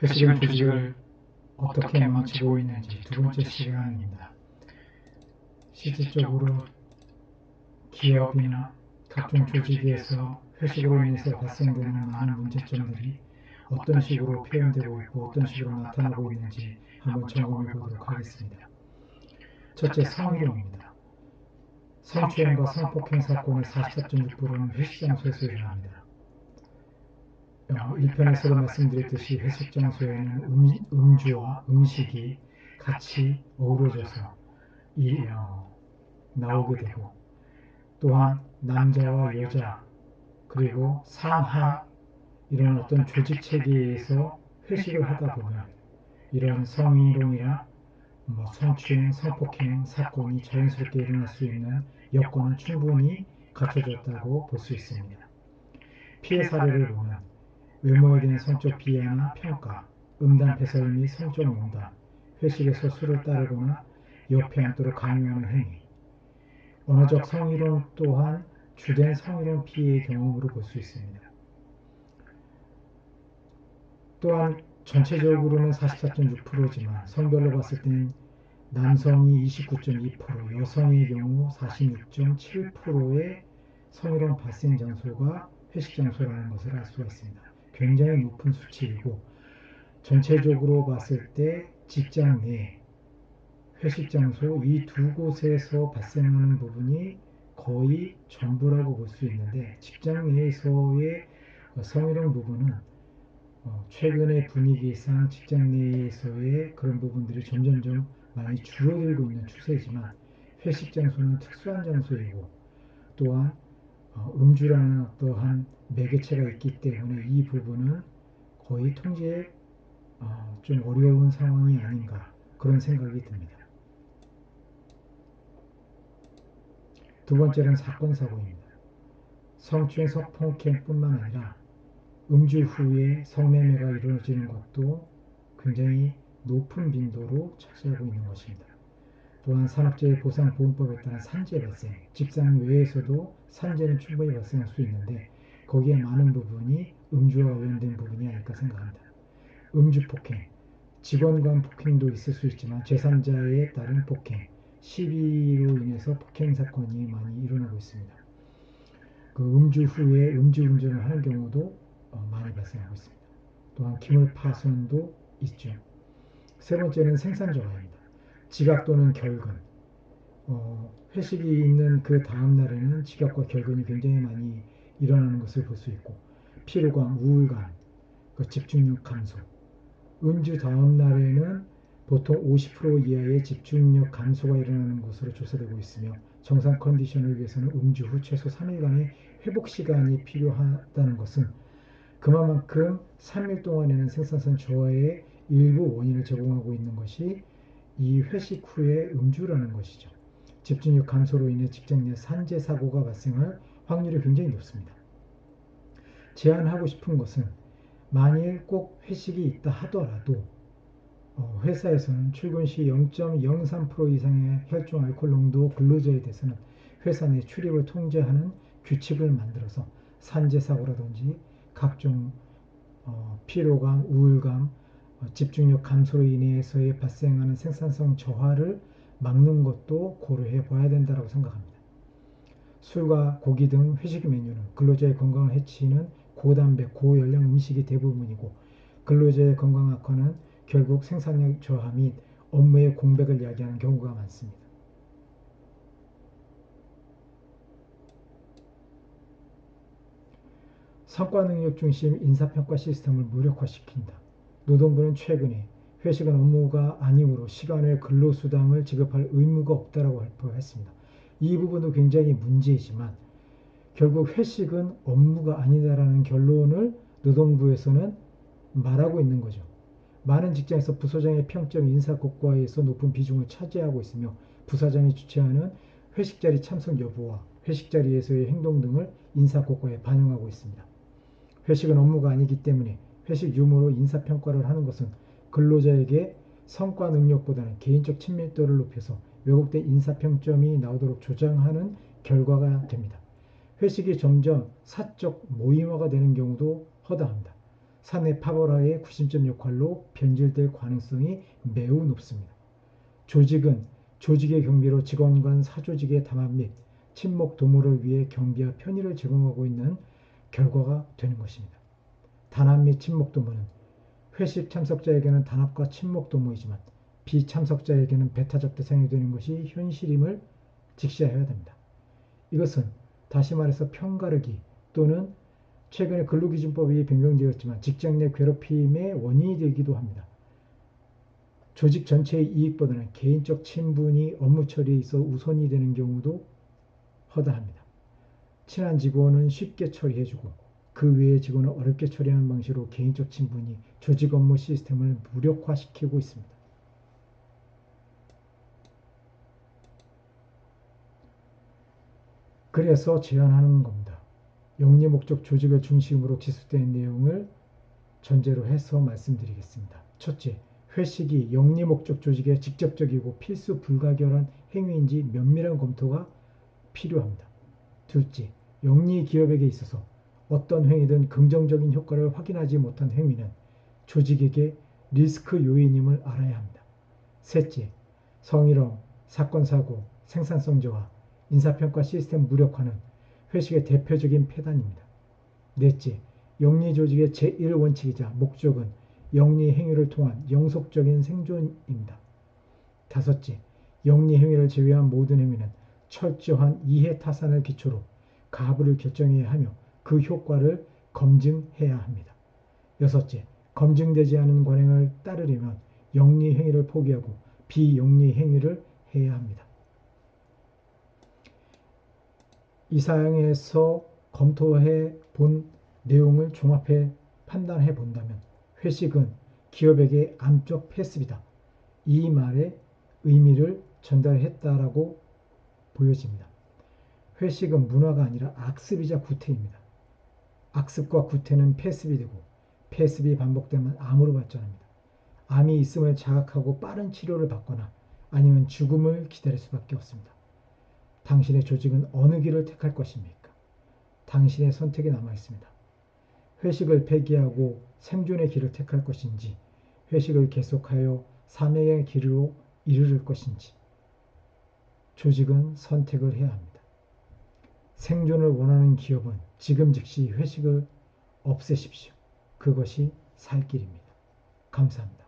회식은 조직을 어떻게 망치고 있는지 두 번째 시간입니다. 실질적으로 기업이나 각종 조직에서 회식으로 인해서 발생되는 많은 문제점들이 어떤 식으로 표현되고 있고 어떤 식으로 나타나고 있는지 한번 점검해 보도록 하겠습니다. 첫째, 성희롱입니다. 성추행과 성폭행 사건의 44.6%는 회식 장소에서 일어납니다. 1편에서도 말씀드렸듯이 회식 장소에는 음주와 음식이 같이 어우러져서 나오게 되고, 또한 남자와 여자 그리고 상하 이런 어떤 조직 체계에서 회식을 하다 보면 이런 성희롱이나 성추행, 성폭행 사건이 자연스럽게 일어날 수 있는 여건은 충분히 갖춰졌다고 볼 수 있습니다. 피해 사례를 보면 외모에 대한 성적 비하나 평가, 음담 패설 및 성적 농담, 회식에서 술을 따르거나 옆에 앉도록 강요하는 행위, 언어적 성희롱 또한 주된 성희롱 피해의 경험으로 볼 수 있습니다. 또한 전체적으로는 44.6%지만 성별로 봤을 때는 남성이 29.2%, 여성의 경우 46.7%의 성희롱 발생 장소가 회식 장소라는 것을 알 수가 있습니다. 굉장히 높은 수치이고, 전체적으로 봤을 때 직장 내, 회식 장소 이 두 곳에서 발생하는 부분이 거의 전부라고 볼 수 있는데, 직장 내에서의 성희롱 부분은 최근의 분위기상 직장 내에서의 그런 부분들이 점점점 많이 줄어들고 있는 추세지만, 회식 장소는 특수한 장소이고 또한 음주라는 어떠한 매개체가 있기 때문에 이 부분은 거의 통제에 좀 어려운 상황이 아닌가 그런 생각이 듭니다. 두 번째는 사건 사고입니다. 성추행, 성폭행뿐만 아니라 음주 후에 성매매가 이루어지는 것도 굉장히 높은 빈도로 차지하고 있는 것입니다. 또한 산업재해보상보험법에 따른 산재 발생, 직장 외에서도 산재는 충분히 발생할 수 있는데 거기에 많은 부분이 음주와 관련된 부분이 아닐까 생각합니다. 음주 폭행, 직원 간 폭행도 있을 수 있지만 제3자에 따른 폭행, 시비로 인해서 폭행 사건이 많이 일어나고 있습니다. 그 음주 후에 음주운전을 하는 경우도 많이 발생하고 있습니다. 또한 기물 파손도 있죠. 세 번째는 생산저하입니다. 지각 또는 결근. 회식이 있는 그 다음 날에는 지각과 결근이 굉장히 많이 일어나는 것을 볼 수 있고, 피로감, 우울감, 집중력 감소. 음주 다음 날에는 보통 50% 이하의 집중력 감소가 일어나는 것으로 조사되고 있으며, 정상 컨디션을 위해서는 음주 후 최소 3일간의 회복 시간이 필요하다는 것은 그만큼 3일 동안에는 생산성 저하의 일부 원인을 제공하고 있는 것이 이 회식 후의 음주라는 것이죠. 집중력 감소로 인해 직장 내 산재 사고가 발생할 확률이 굉장히 높습니다. 제안하고 싶은 것은 만일 꼭 회식이 있다 하더라도 회사에서는 출근 시 0.03% 이상의 혈중 알코올 농도 근로자에 대해서는 회사 내 출입을 통제하는 규칙을 만들어서 산재 사고라든지 각종 피로감, 우울감, 집중력 감소로 인해서의 발생하는 생산성 저하를 막는 것도 고려해 봐야 된다고 생각합니다. 술과 고기 등 회식 메뉴는 근로자의 건강을 해치는 고담배, 고열량 음식이 대부분이고, 근로자의 건강 악화는 결국 생산력 저하 및 업무의 공백을 야기하는 경우가 많습니다. 성과능력 중심 인사평가 시스템을 무력화시킨다. 노동부는 최근에 회식은 업무가 아니므로 시간 외 근로수당을 지급할 의무가 없다고 발표했습니다. 이 부분도 굉장히 문제이지만 결국 회식은 업무가 아니다라는 결론을 노동부에서는 말하고 있는 거죠. 많은 직장에서 부서장의 평점이 인사고과에서 높은 비중을 차지하고 있으며, 부사장이 주최하는 회식자리 참석 여부와 회식자리에서의 행동 등을 인사고과에 반영하고 있습니다. 회식은 업무가 아니기 때문에 회식 유무로 인사평가를 하는 것은 근로자에게 성과 능력보다는 개인적 친밀도를 높여서 왜곡된 인사평점이 나오도록 조장하는 결과가 됩니다. 회식이 점점 사적 모임화가 되는 경우도 허다합니다. 사내 파벌화의 구심점 역할로 변질될 가능성이 매우 높습니다. 조직은 조직의 경비로 직원 간 사조직의 담합 및 친목 도모를 위해 경비와 편의를 제공하고 있는 결과가 되는 것입니다. 단합 및 친목 도모는 회식 참석자에게는 단합과 친목 도모이지만 비참석자에게는 배타적 대상이 되는 것이 현실임을 직시하여야 됩니다. 이것은 다시 말해서 편가르기 또는 최근에 근로기준법이 변경되었지만 직장 내 괴롭힘의 원인이 되기도 합니다. 조직 전체의 이익보다는 개인적 친분이 업무 처리에 있어 우선이 되는 경우도 허다합니다. 친한 직원은 쉽게 처리해주고 그 외의 직원은 어렵게 처리하는 방식으로 개인적 친분이 조직 업무 시스템을 무력화시키고 있습니다. 그래서 제안하는 겁니다. 영리 목적 조직을 중심으로 기술된 내용을 전제로 해서 말씀드리겠습니다. 첫째, 회식이 영리 목적 조직의 직접적이고 필수 불가결한 행위인지 면밀한 검토가 필요합니다. 둘째, 영리 기업에게 있어서 어떤 행위든 긍정적인 효과를 확인하지 못한 행위는 조직에게 리스크 요인임을 알아야 합니다. 셋째, 성희롱, 사건 사고, 생산성 저하, 인사평가 시스템 무력화는 회식의 대표적인 폐단입니다. 넷째, 영리 조직의 제1원칙이자 목적은 영리 행위를 통한 영속적인 생존입니다. 다섯째, 영리 행위를 제외한 모든 행위는 철저한 이해 타산을 기초로 가부를 결정해야 하며 그 효과를 검증해야 합니다. 여섯째, 검증되지 않은 관행을 따르려면 영리 행위를 포기하고 비영리 행위를 해야 합니다. 이 사항에서 검토해 본 내용을 종합해 판단해 본다면 회식은 기업에게 암적 패습이다. 이 말의 의미를 전달했다라고 보여집니다. 회식은 문화가 아니라 악습이자 구태입니다. 악습과 구태는 패습이 되고 패습이 반복되면 암으로 발전합니다. 암이 있음을 자각하고 빠른 치료를 받거나 아니면 죽음을 기다릴 수밖에 없습니다. 당신의 조직은 어느 길을 택할 것입니까? 당신의 선택이 남아 있습니다. 회식을 폐기하고 생존의 길을 택할 것인지 회식을 계속하여 사명의 길로 이르를 것인지 조직은 선택을 해야 합니다. 생존을 원하는 기업은 지금 즉시 회식을 없애십시오. 그것이 살 길입니다. 감사합니다.